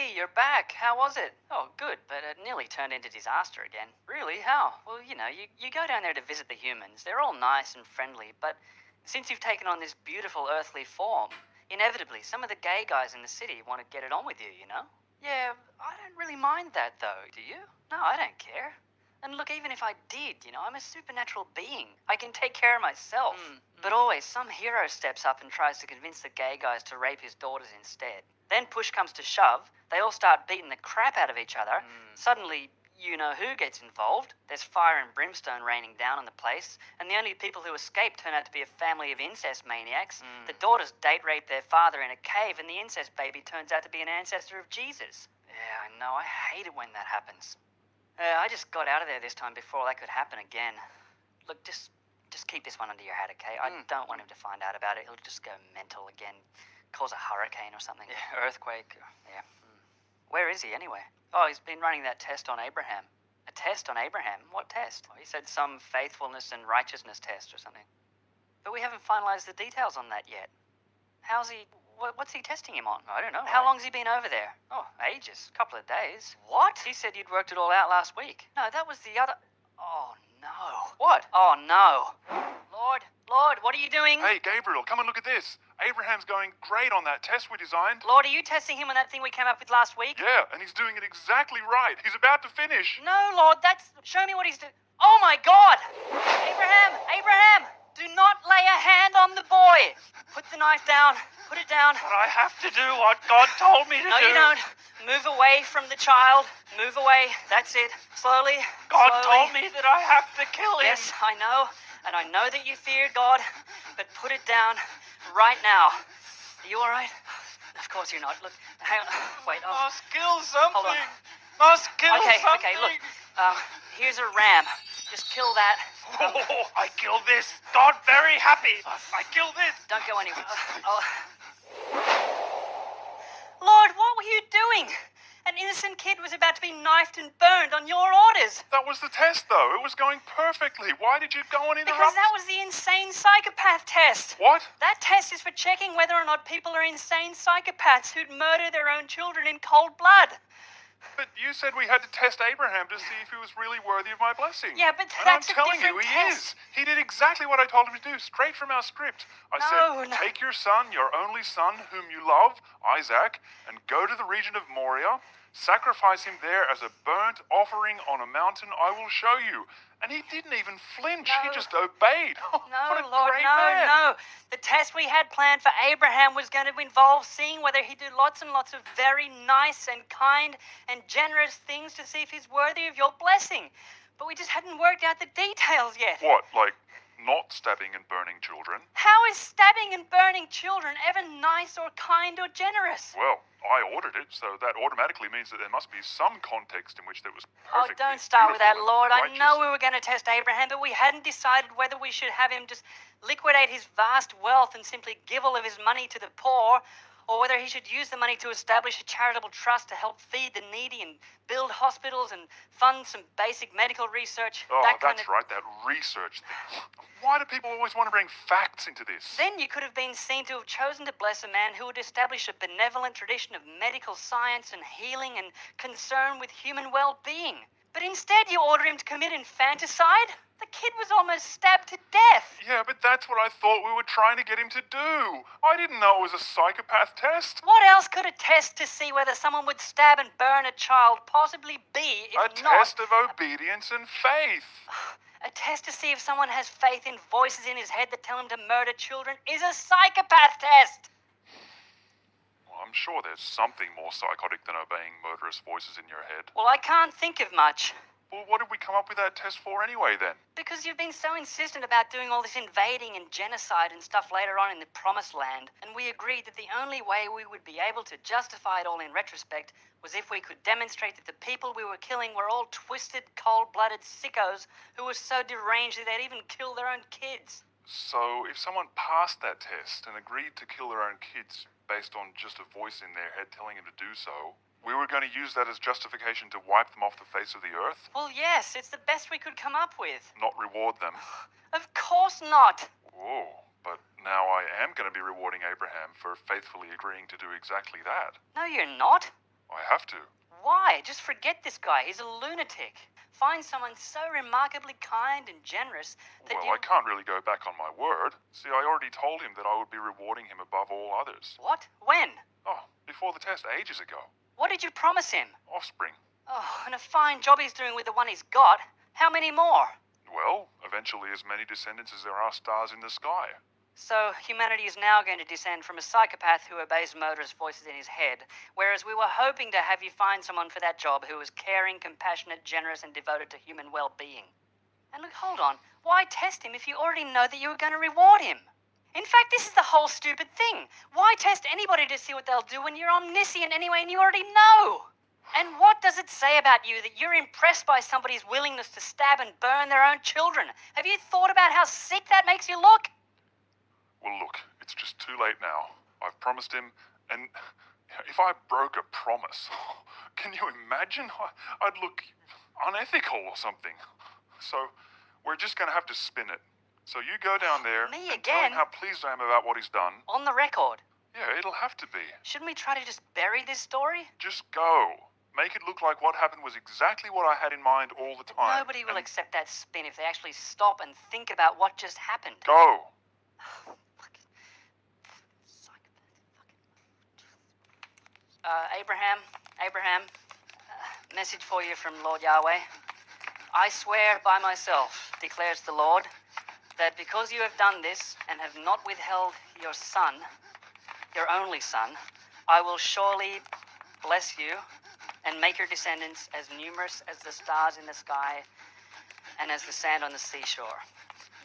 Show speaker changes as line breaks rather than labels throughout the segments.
Hey, you're back. How was it? Oh, good, but it nearly turned into disaster again. Really? How? Well, you go down there to visit the humans. They're all nice and friendly, but since you've taken on this beautiful earthly form, inevitably some of the gay guys in the city want to get it on with you, you know? Yeah, I don't really mind that, though. Do you? No, I don't care. And look, even if I did, I'm a supernatural being. I can take care of myself. But always, some hero steps up and tries to convince the gay guys to rape his daughters instead. Then push comes to shove, they all start beating the crap out of each other. Suddenly, you know who gets involved. There's fire and brimstone raining down on the place, and the only people who escape turn out to be a family of incest maniacs. The daughters date rape their father in a cave, and the incest baby turns out to be an ancestor of Jesus. Yeah, I know. I hate it when that happens. I just got out of there this time before that could happen again. Look, just keep this one under your hat, okay? I don't want him to find out about it. He'll just go mental again, cause a hurricane or something. Yeah, earthquake. Yeah. Where is he anyway? Oh, he's been running that test on Abraham. A test on Abraham? What test? Well, he said some faithfulness and righteousness test or something. But we haven't finalized the details on that yet. How's he... What's he testing him on? I don't know. How long's he been over there? Oh, ages. Couple of days. What? He said you'd worked it all out last week. No, that was the other... Oh, no. What? Oh, no. Lord, what are you doing?
Hey, Gabriel, come and look at this. Abraham's going great on that test we designed.
Lord, are you testing him on that thing we came up with last week?
Yeah, and he's doing it exactly right. He's about to finish.
No, Lord, show me what he's doing. Oh, my God! Abraham! Do not lay a hand on the boy! Put the knife down. Put it down.
But I have to do what God told me to do.
No, you don't. Move away from the child. Move away. That's it. Slowly.
God
slowly.
told me that I have to kill him.
Yes, I know. And I know that you fear God. But put it down right now. Are you all right? Of course you're not. Look, hang on. Wait.
Must kill something.
Hold on.
Must kill something.
Okay, look. Here's a ram. Just kill that.
I killed this. God very happy. I killed this.
Don't go anywhere. Lord, what were you doing? An innocent kid was about to be knifed and burned on your orders.
That was the test, though. It was going perfectly. Why did you go and interrupt?
Because that was the insane psychopath test.
What?
That test is for checking whether or not people are insane psychopaths who'd murder their own children in cold blood.
But you said we had to test Abraham to see if he was really worthy of my blessing.
Yeah, but
and
that's
I'm telling
a different
you,
test.
He did exactly what I told him to do, straight from our script. I said,
No.
take your son, your only son, whom you love, Isaac, and go to the region of Moriah, sacrifice him there as a burnt offering on a mountain I will show you. And he didn't even flinch.
No.
He just obeyed.
No,
what a
Lord,
great
no,
man.
no. The test we had planned for Abraham was going to involve seeing whether he'd do lots and lots of very nice and kind and generous things to see if he's worthy of your blessing. But we just hadn't worked out the details yet.
What, like not stabbing and burning children?
How is stabbing and burning children ever nice or kind or generous?
Well, I ordered it, so that automatically means that there must be some context in which there was
Oh,
perfectly
don't start with that,
beautiful
Lord.
and
I
righteous.
know we were going to test Abraham, but we hadn't decided whether we should have him just liquidate his vast wealth and simply give all of his money to the poor, or whether he should use the money to establish a charitable trust to help feed the needy and build hospitals and fund some basic medical research.
Oh,
that kind
that's
of...
right, that research thing. Why do people always want to bring facts into this?
Then you could have been seen to have chosen to bless a man who would establish a benevolent tradition of medical science and healing and concern with human well-being. But instead you order him to commit infanticide? The kid was almost stabbed to death.
Yeah, but that's what I thought we were trying to get him to do. I didn't know it was a psychopath test.
What else could a test to see whether someone would stab and burn a child possibly be if
A
not...
test of obedience and faith.
A test to see if someone has faith in voices in his head that tell him to murder children is a psychopath test.
Well, I'm sure there's something more psychotic than obeying murderous voices in your head.
Well, I can't think of much.
Well, what did we come up with that test for anyway, then?
Because you've been so insistent about doing all this invading and genocide and stuff later on in the Promised Land, and we agreed that the only way we would be able to justify it all in retrospect was if we could demonstrate that the people we were killing were all twisted, cold-blooded sickos who were so deranged that they'd even kill their own kids.
So, if someone passed that test and agreed to kill their own kids based on just a voice in their head telling him to do so, we were going to use that as justification to wipe them off the face of the earth?
Well, yes, it's the best we could come up with.
Not reward them?
Of course not.
Whoa, but now I am going to be rewarding Abraham for faithfully agreeing to do exactly that.
No, you're not.
I have to.
Why? Just forget this guy. He's a lunatic. Find someone so remarkably kind and generous that
Well, I can't really go back on my word. See, I already told him that I would be rewarding him above all others.
What? When?
Oh, before the test ages ago.
What did you promise him?
Offspring.
Oh, and a fine job he's doing with the one he's got. How many more?
Well, eventually as many descendants as there are stars in the sky.
So, humanity is now going to descend from a psychopath who obeys motorist voices in his head, whereas we were hoping to have you find someone for that job who was caring, compassionate, generous, and devoted to human well-being. And look, hold on. Why test him if you already know that you were going to reward him? In fact, this is the whole stupid thing. Why test anybody to see what they'll do when you're omniscient anyway and you already know? And what does it say about you that you're impressed by somebody's willingness to stab and burn their own children? Have you thought about how sick that makes you look?
Well, look, it's just too late now. I've promised him, and if I broke a promise, can you imagine? I'd look unethical or something. So, we're just going to have to spin it. So you go down there
Me
and tell him
again?
how pleased I am about what he's done.
On the record.
Yeah, it'll have to be.
Shouldn't we try to just bury this story?
Just go. Make it look like what happened was exactly what I had in mind all the time.
Nobody will accept that spin if they actually stop and think about what just happened.
Go.
Abraham, message for you from Lord Yahweh. I swear by myself, declares the Lord, that because you have done this and have not withheld your son, your only son, I will surely bless you and make your descendants as numerous as the stars in the sky and as the sand on the seashore.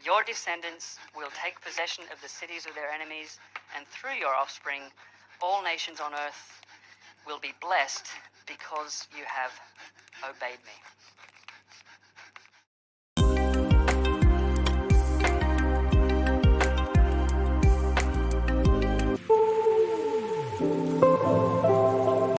Your descendants will take possession of the cities of their enemies, and through your offspring, all nations on earth will be blessed because you have obeyed me.